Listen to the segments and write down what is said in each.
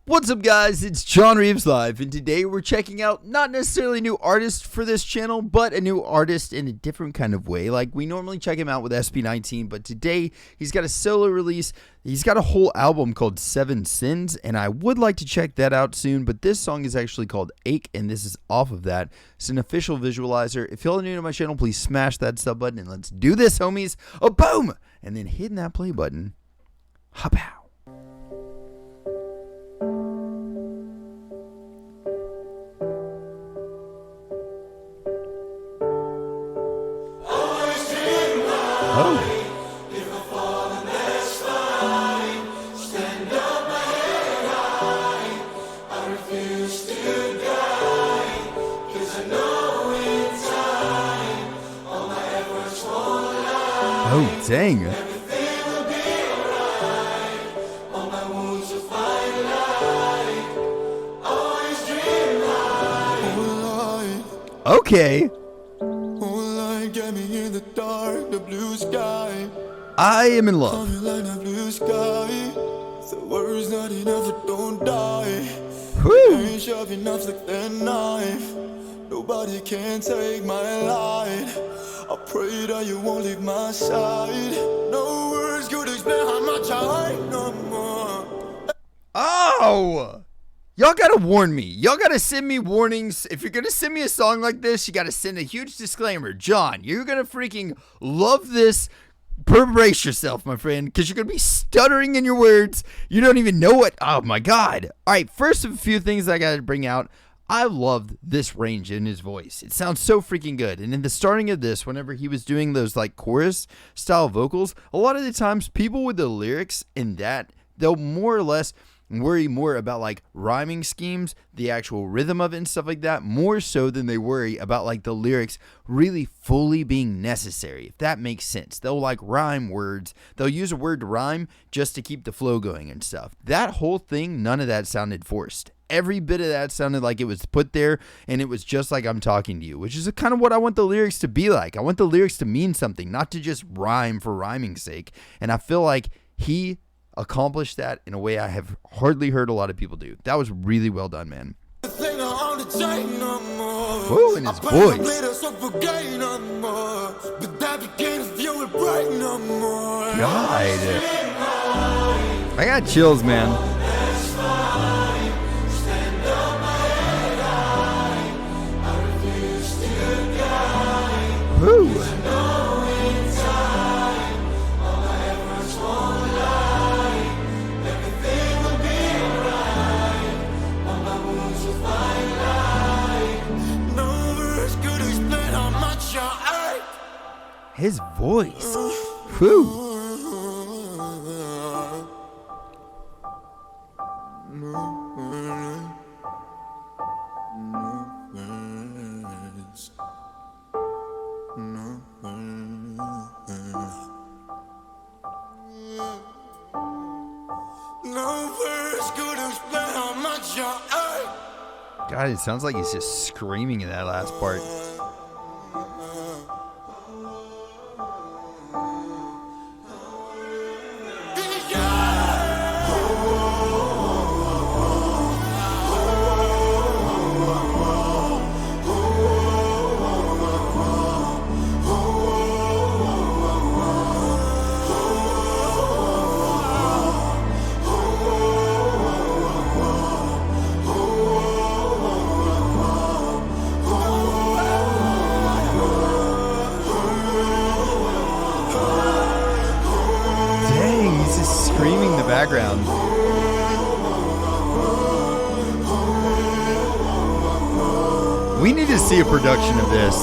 What's up, guys? It's John Reeves Live, and today we're checking out not necessarily a new artist for this channel, but a new artist in a different kind of way. Like, we normally check him out with SB19, but today he's got a solo release. He's got a whole album called 7 Sins, and I would like to check that out soon, but this song is actually called Ache, and this is off of that. It's an official visualizer. If y'all are new to my channel, please smash that sub button, and let's do this, homies. Oh, boom! And then hitting that play button. Ha-pow. Oh. Oh, dang. Okay. I am in love. Nobody can take my light. I pray that you won't leave my side. No words could explain how much I hate no more. Oh! Y'all gotta warn me. Y'all gotta send me warnings. If you're gonna send me a song like this, you gotta send a huge disclaimer. John, you're gonna freaking love this. Brace yourself, my friend, because you're going to be stuttering in your words. You don't even know what. Oh, my God. All right, first of a few things I got to bring out. I loved this range in his voice. It sounds so freaking good. And in the starting of this, whenever he was doing those like chorus style vocals, a lot of the times people with the lyrics in that, they'll more or less worry more about like rhyming schemes, the actual rhythm of it and stuff like that, more so than they worry about like the lyrics really fully being necessary, if that makes sense. They'll like rhyme words. They'll use a word to rhyme just to keep the flow going and stuff. That whole thing, none of that sounded forced. Every bit of that sounded like it was put there, and it was just like I'm talking to you, which is kind of what I want the lyrics to be like. I want the lyrics to mean something, not to just rhyme for rhyming's sake. And I feel like he accomplished that in a way I have hardly heard a lot of people do. That was really well done, man. Whoa, in his voice. God. I got chills, man. Woo. His voice. Whew. God, it sounds like he's just screaming in that last part. Screaming in the background. We need to see a production of this.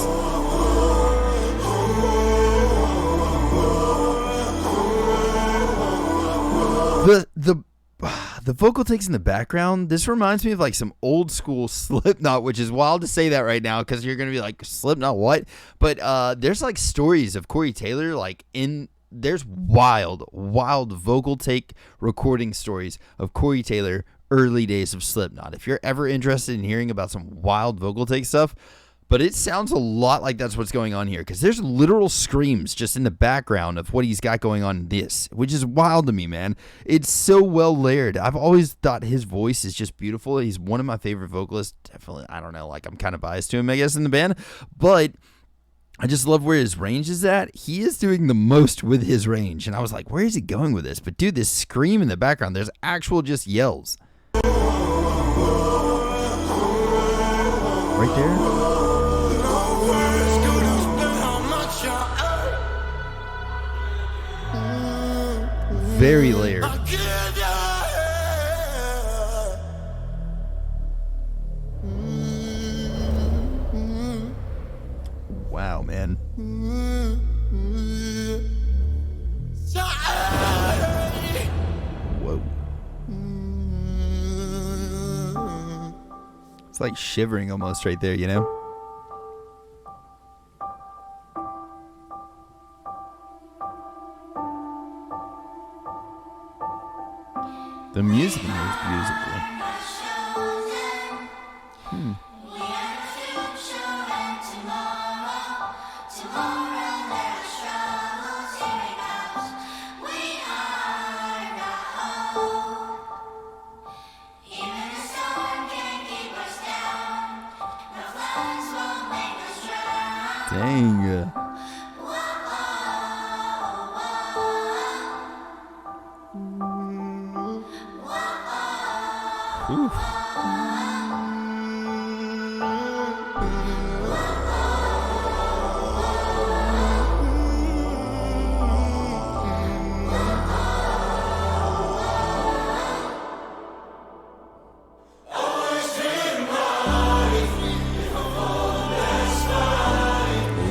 The vocal takes in the background, this reminds me of like some old school Slipknot, which is wild to say that right now because you're gonna be like, Slipknot what? But there's like stories of Corey Taylor like in there's wild vocal take recording stories of Corey Taylor early days of Slipknot. If you're ever interested in hearing about some wild vocal take stuff, But it sounds a lot like that's what's going on here, because there's literal screams just in the background of what he's got going on in this, which is wild to me, man. It's so well layered. I've always thought his voice is just beautiful. He's one of my favorite vocalists. Definitely, I don't know, like I'm kind of biased to him, I guess, in the band. But I just love where his range is at. He is doing the most with his range. And I was like, where is he going with this? But dude, this scream in the background, there's actual just yells. Right there. Very layered. Wow, man. Whoa. It's like shivering almost right there, you know? The music in here is beautiful. Dang. Oof.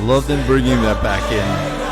Love them bringing that back in.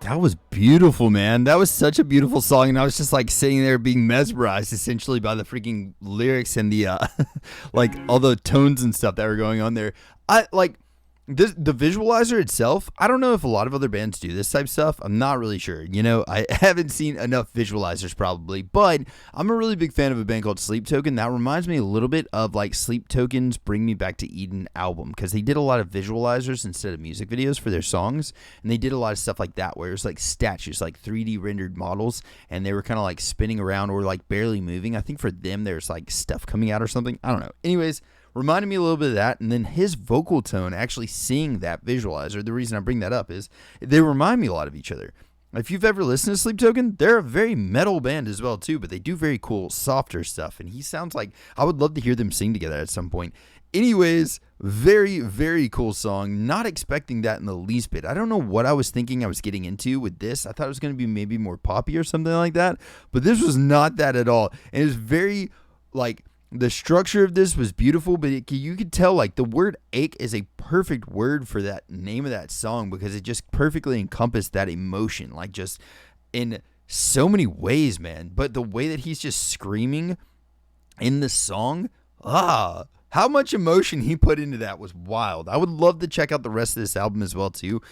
That was beautiful, man. That was such a beautiful song, and I was just like sitting there being mesmerized essentially by the freaking lyrics and the like all the tones and stuff that were going on there. I like the visualizer itself. I don't know if a lot of other bands do this type of stuff. I'm not really sure. You know, I haven't seen enough visualizers probably, but I'm a really big fan of a band called Sleep Token. That reminds me a little bit of like Sleep Token's Bring Me Back to Eden album, because they did a lot of visualizers instead of music videos for their songs, and they did a lot of stuff like that where it was like statues, like 3D rendered models, and they were kind of like spinning around or like barely moving. I think for them there's like stuff coming out or something. I don't know. Anyways, reminded me a little bit of that, and then his vocal tone actually seeing that visualizer, the reason I bring that up is they remind me a lot of each other. If you've ever listened to Sleep Token, they're a very metal band as well too, but they do very cool, softer stuff, and he sounds like I would love to hear them sing together at some point. Anyways, very, very cool song. Not expecting that in the least bit. I don't know what I was thinking I was getting into with this. I thought it was going to be maybe more poppy or something like that, but this was not that at all. And it was very, like, the structure of this was beautiful, but you could tell like the word ache is a perfect word for that name of that song, because it just perfectly encompassed that emotion, like just in so many ways, man. But the way that he's just screaming in the song, how much emotion he put into that was wild. I would love to check out the rest of this album as well too.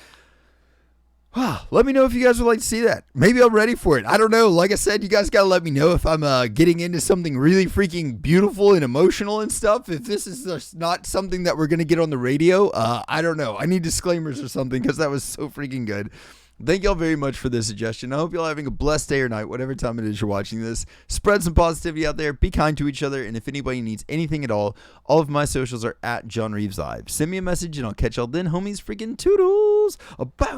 Let me know if you guys would like to see that. Maybe I'm ready for it. I don't know. Like I said, you guys got to let me know if I'm getting into something really freaking beautiful and emotional and stuff. If this is just not something that we're going to get on the radio, I don't know. I need disclaimers or something, because that was so freaking good. Thank y'all very much for this suggestion. I hope y'all are having a blessed day or night, whatever time it is you're watching this. Spread some positivity out there. Be kind to each other. And if anybody needs anything at all of my socials are at John Reeves Live. Send me a message and I'll catch y'all then, homies. Freaking toodles. Bye.